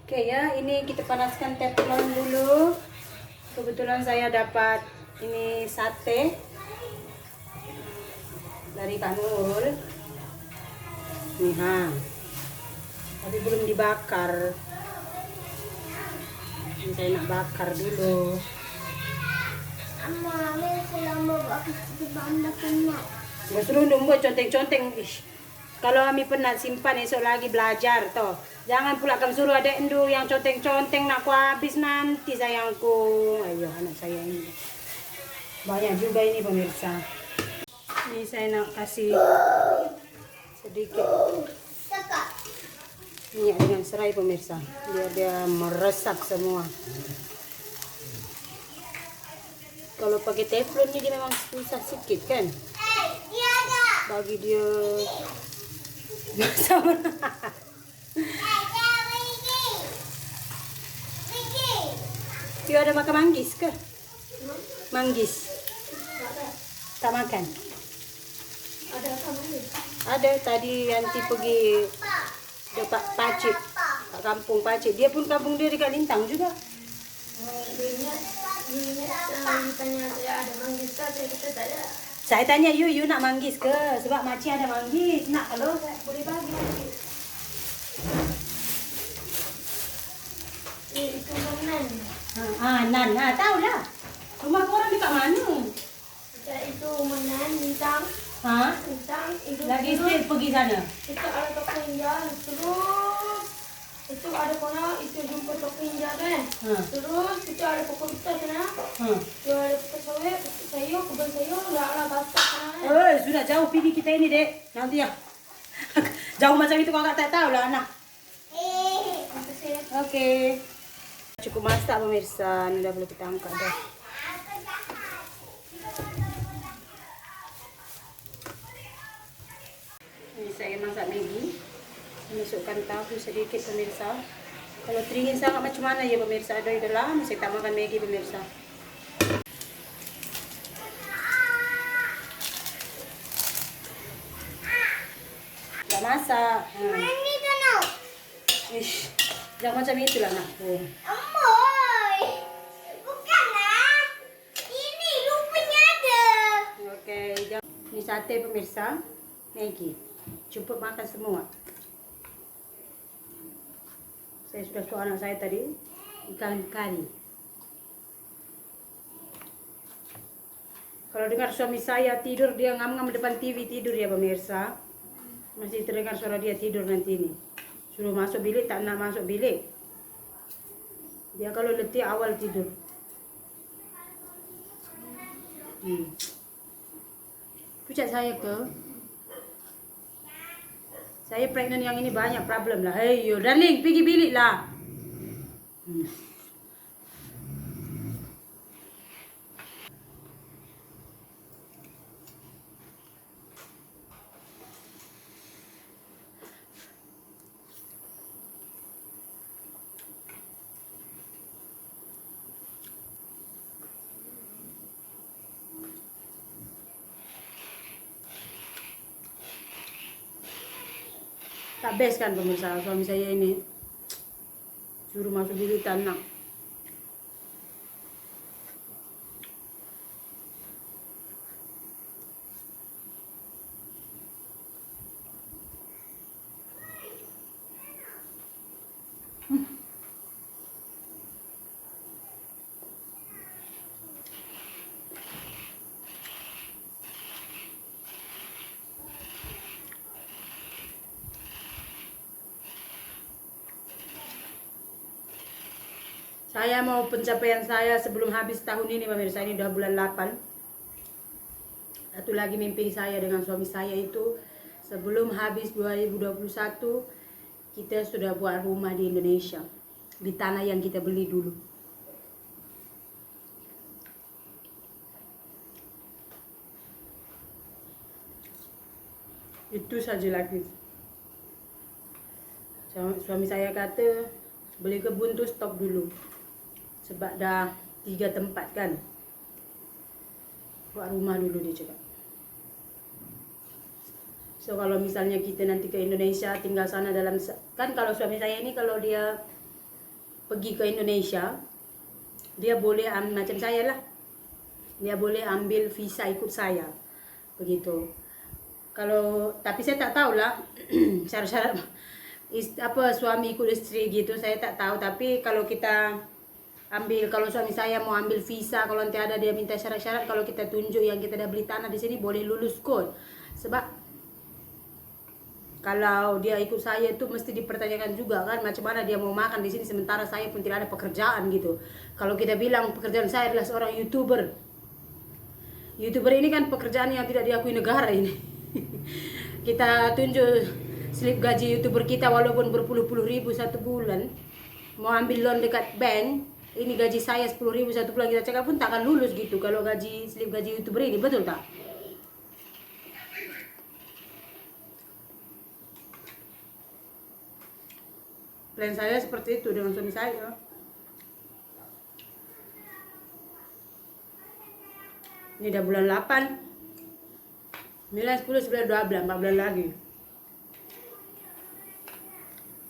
Oke ya, ini kita panaskan teflon dulu. Kebetulan saya dapat ini sate dari Kak Nurul. Nih, tapi belum dibakar. Ini saya nak bakar dulu. Nggak suruh nunggu conteng-conteng. Kalau kami pernah simpan esok lagi belajar toh. Jangan pula kamu suruh adek endu yang conteng-conteng nak ku habis nanti sayangku. Ayo anak saya ini. Banyak juga ini pemirsa. Ini saya nak kasih sedikit minyak dengan serai pemirsa. Biar dia meresap semua. Kalau pakai teflon ini dia memang susah sedikit kan. Bagi dia sama. Tio ada makan manggis ke? Manggis? Tak makan? Ada tadi Yanti pergi dekat Pacik, kat kampung Pacik. Dia pun kampung dia dekat Lintang juga. Tanya saya ada manggis ke, saya kata tak ada. Saya tanya you nak manggis ke? Sebab makcik ada manggis. Nak kalau boleh bagi manggis. Itu nan. Nan. Tahu lah. Rumah korang dekat mana? Itu menan bintang. Bintang itu Lagi straight pergi sana. itu ada toko India terus itu ada kona itu jumpa toko India kan. Terus itu ada pokok kita sana. Itu ada pokok sawit, pokok sayur, kebun sayur, ada basah sana. Sudah jauh pergi kita ini dek. Nanti ya. Jauh macam itu kakak tak tahu lah anak. Oke. Cukup masak pemirsa. Ini dah boleh kita angkat dah. Ini saya masak Maggi. Masukkan tahu sedikit pemirsa. Kalau teringin sangat macam mana ya pemirsa? Aduh dah lama saya tak makan Maggi pemirsa. Dah masak. Ish, jangan macam itulah anakku. Oke, ini sate pemirsa. Maggi. Cukup makan semua. Saya sudah suruh anak saya tadi ikan kari. Kalau dengar suami saya tidur, dia ngam-ngam depan TV tidur ya pemirsa. Masih terdengar suara dia tidur nanti ini. Suruh masuk bilik, tak nak masuk bilik. Dia kalau letih awal tidur. Pucat saya ke? Saya pregnant yang ini banyak problem lah. Hey, yo, darling, pergi bilik lah. Tak best kan pemirsa, suami saya ini suruh masuk bilik tanah. Saya mau pencapaian saya sebelum habis tahun ini pemirsa, ini udah bulan 8. Satu lagi mimpi saya dengan suami saya itu sebelum habis 2021 kita sudah buat rumah di Indonesia, di tanah yang kita beli dulu. Itu saja lagi. Suami saya kata beli kebun tuh stop dulu. Sebab dah 3 tempat kan. Buat rumah dulu dia cakap. So kalau misalnya kita nanti ke Indonesia tinggal sana dalam, kan kalau suami saya ini kalau dia pergi ke Indonesia, dia boleh macam saya lah, dia boleh ambil visa ikut saya begitu. Kalau tapi saya tak tahu lah syarat-syarat apa suami ikut istri gitu, saya tak tahu. Tapi kalau kita ambil, kalau suami saya mau ambil visa, kalau nanti ada dia minta syarat-syarat, kalau kita tunjuk yang kita dah beli tanah di sini boleh lulus kot. Sebab kalau dia ikut saya itu mesti dipertanyakan juga kan, macam mana dia mau makan di sini sementara saya pun tidak ada pekerjaan gitu. Kalau kita bilang pekerjaan saya adalah seorang YouTuber, YouTuber ini kan pekerjaan yang tidak diakui negara ini. Kita tunjuk slip gaji YouTuber kita walaupun berpuluh-puluh ribu satu bulan, mau ambil loan dekat bank, ini gaji saya 10.000 satu bulan, kita cakap pun tak akan lulus gitu kalau gaji slip gaji YouTuber ini, betul tak? Plan saya seperti itu dengan suami saya. Ini udah bulan 8, 9, 10, 11, 12, 4 bulan lagi.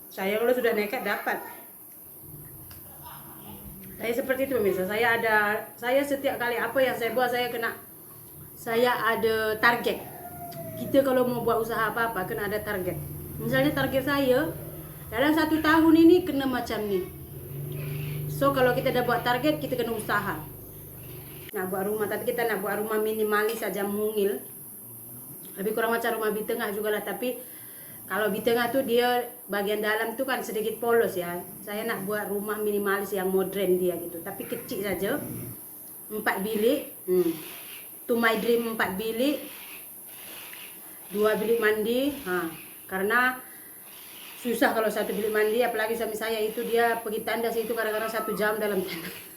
Saya kalau sudah nekat dapat. Saya seperti itu pemirsa. Saya setiap kali apa yang saya buat saya ada target. Kita kalau mau buat usaha apa-apa kena ada target. Misalnya target saya dalam 1 tahun ini kena macam ni. So kalau kita dah buat target, kita kena usaha. Nak buat rumah, tapi kita nak buat rumah minimalis saja, mungil. Lebih kurang macam rumah bitengah juga lah. Tapi kalau bitengah tuh dia bagian dalam tuh kan sedikit polos ya. Saya nak buat rumah minimalis yang modern dia gitu. Tapi kecil saja. 4 bilik. To my dream 4 bilik. 2 bilik mandi. Karena susah kalau 1 bilik mandi. Apalagi suami saya itu dia pergi tandas itu kadang-kadang 1 jam dalam tandas.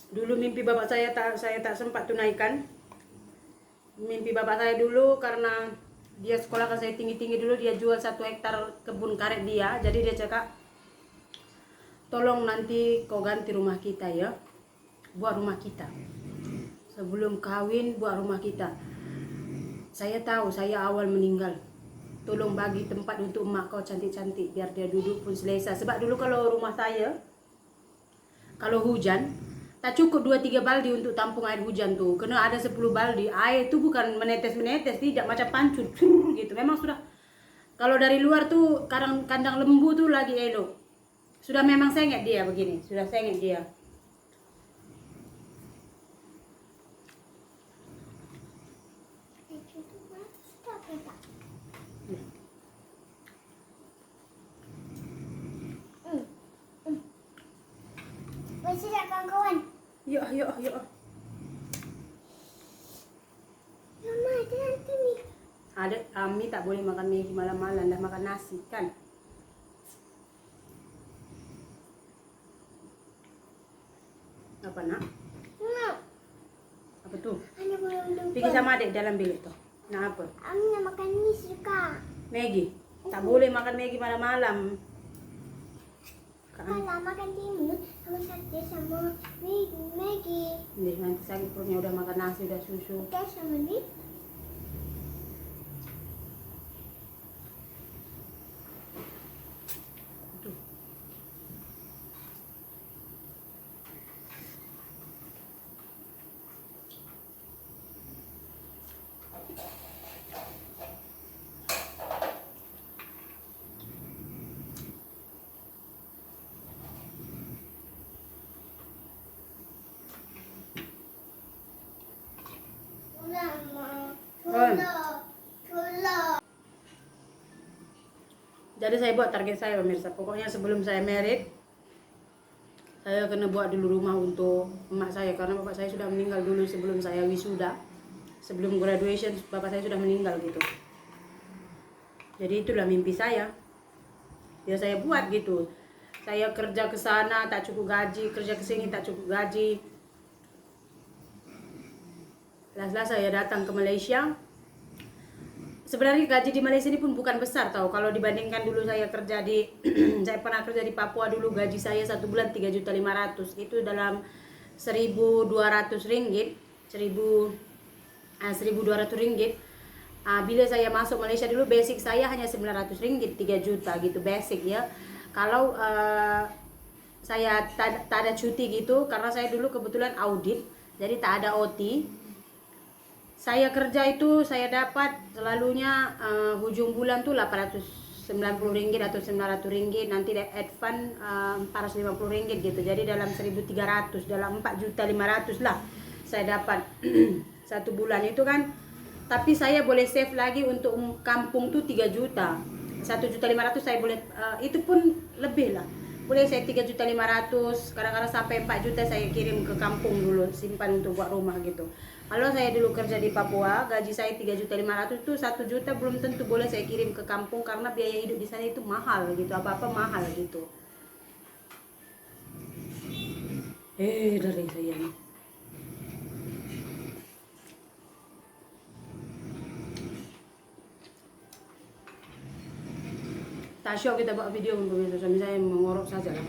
Dulu mimpi bapak saya tak sempat tunaikan. Mimpi bapak saya dulu karena dia sekolahkan saya tinggi-tinggi dulu, dia jual 1 hektar kebun karet dia. Jadi dia cakap, tolong nanti kau ganti rumah kita ya, buat rumah kita. Sebelum kawin buat rumah kita. Saya tahu saya awal meninggal, tolong bagi tempat untuk emak kau cantik-cantik biar dia duduk pun selesa. Sebab dulu kalau rumah saya, kalau hujan tak cukup 2-3 baldi untuk tampung air hujan tuh. Kena ada 10 baldi. Air itu bukan menetes-menetes, tidak macam pancur gitu. Memang sudah, kalau dari luar tuh kandang lembu tuh lagi elok. Sudah memang sengit dia begini, sudah sengit dia. Masih tak kawan-kawan? Yuk. Mama, ada nanti ni. Ada, Ami tak boleh makan Maggi malam-malam, dah makan nasi kan. Apa nak? Nak. Apa tuh? Ana belum lupa. Pergi sama adik dalam bilik tuh. Nak apa? Aku nak makan ni suka. Maggi. Tak boleh makan Maggi malam-malam. Kalau makan timun sama sate sama Maggi. Nih, nanti sakit perutnya, udah makan nasi, udah susu. Kita sama ni. Tuh. Jadi saya buat target saya pemirsa. Pokoknya sebelum saya married, saya kena buat dulu rumah untuk emak saya. Karena bapak saya sudah meninggal dulu sebelum saya wisuda. Sebelum graduation bapak saya sudah meninggal gitu. Jadi itulah mimpi saya. Ya saya buat gitu. Saya kerja ke sana tak cukup gaji, kerja ke sini tak cukup gaji. Last saya datang ke Malaysia. Sebenarnya gaji di Malaysia ini pun bukan besar tahu. Kalau dibandingkan dulu saya kerja di saya pernah kerja di Papua dulu, gaji saya 1 bulan 3.500.000. Itu dalam 1.200 ringgit, 1.200 ringgit. Bila saya masuk Malaysia dulu basic saya hanya 900 ringgit, 3 juta gitu basic ya. Kalau saya tak ada cuti gitu, karena saya dulu kebetulan audit, jadi tak ada OT. Saya kerja itu saya dapat selalunya hujung bulan tuh 890 ringgit atau 900 ringgit, nanti advance 450 ringgit gitu. Jadi dalam 1.300, dalam 4.500.000 lah saya dapat satu bulan itu kan. Tapi saya boleh save lagi untuk kampung tuh 3 juta. 1.500.000 saya boleh, itu pun lebih lah. Boleh saya 3.500.000, kadang-kadang sampai 4 juta saya kirim ke kampung dulu, simpan untuk buat rumah gitu. Kalau saya dulu kerja di Papua, gaji saya 3.500.000 itu 1 juta belum tentu boleh saya kirim ke kampung, karena biaya hidup di sana itu mahal gitu, apa-apa mahal gitu. Dari saya nih. Tak syok kita buat video untuk suami saya mengorok saja lah.